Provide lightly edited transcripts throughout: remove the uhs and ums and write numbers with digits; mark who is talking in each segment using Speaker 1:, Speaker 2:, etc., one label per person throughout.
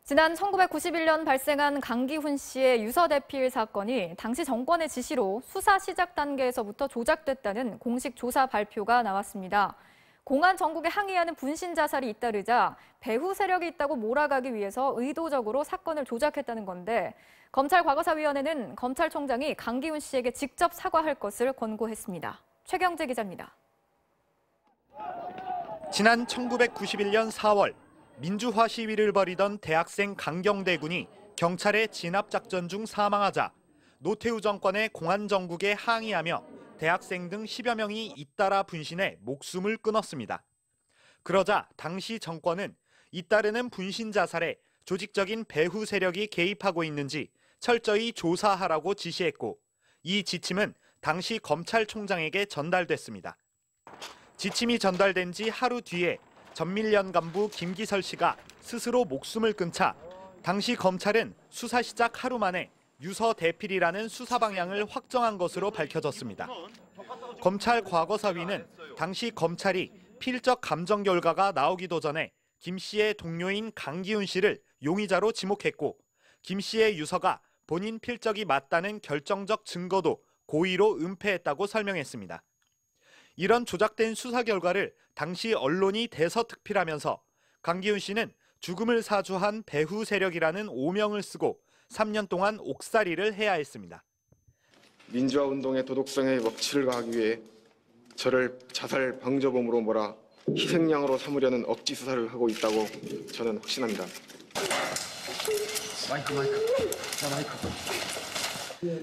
Speaker 1: 지난 1991년 발생한 강기훈 씨의 유서 대필 사건이 당시 정권의 지시로 수사 시작 단계에서부터 조작됐다는 공식 조사 발표가 나왔습니다. 공안 정국에 항의하는 분신 자살이 잇따르자 배후 세력이 있다고 몰아가기 위해서 의도적으로 사건을 조작했다는 건데, 검찰 과거사위원회는 검찰총장이 강기훈 씨에게 직접 사과할 것을 권고했습니다. 최경재 기자입니다.
Speaker 2: 지난 1991년 4월 민주화 시위를 벌이던 대학생 강경대 군이 경찰의 진압작전 중 사망하자 노태우 정권의 공안 정국에 항의하며 대학생 등 10여 명이 잇따라 분신해 목숨을 끊었습니다. 그러자 당시 정권은 잇따르는 분신 자살에 조직적인 배후 세력이 개입하고 있는지 철저히 조사하라고 지시했고, 이 지침은 당시 검찰총장에게 전달됐습니다. 지침이 전달된 지 하루 뒤에 전밀련 간부 김기설 씨가 스스로 목숨을 끊자 당시 검찰은 수사 시작 하루 만에 유서 대필이라는 수사 방향을 확정한 것으로 밝혀졌습니다. 검찰 과거사위는 당시 검찰이 필적 감정 결과가 나오기도 전에 김 씨의 동료인 강기훈 씨를 용의자로 지목했고, 김 씨의 유서가 본인 필적이 맞다는 결정적 증거도 고의로 은폐했다고 설명했습니다. 이런 조작된 수사 결과를 당시 언론이 대서특필하면서 강기훈 씨는 죽음을 사주한 배후 세력이라는 오명을 쓰고 3년 동안 옥살이를 해야 했습니다.
Speaker 3: 민주화 운동의 도덕성에 먹칠을 가하기 위해 저를 자살 방조범으로 몰아 희생양으로 삼으려는 억지 수사를 하고 있다고 저는 확신합니다.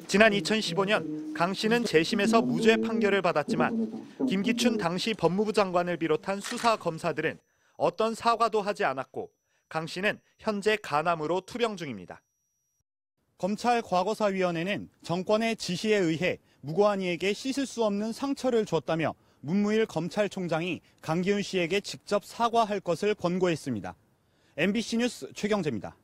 Speaker 2: 지난 2015년 강 씨는 재심에서 무죄 판결을 받았지만 김기춘 당시 법무부 장관을 비롯한 수사 검사들은 어떤 사과도 하지 않았고, 강 씨는 현재 간암으로 투병 중입니다. 검찰 과거사위원회는 정권의 지시에 의해 무고한 이에게 씻을 수 없는 상처를 줬다며 문무일 검찰총장이 강기훈 씨에게 직접 사과할 것을 권고했습니다. MBC 뉴스 최경재입니다.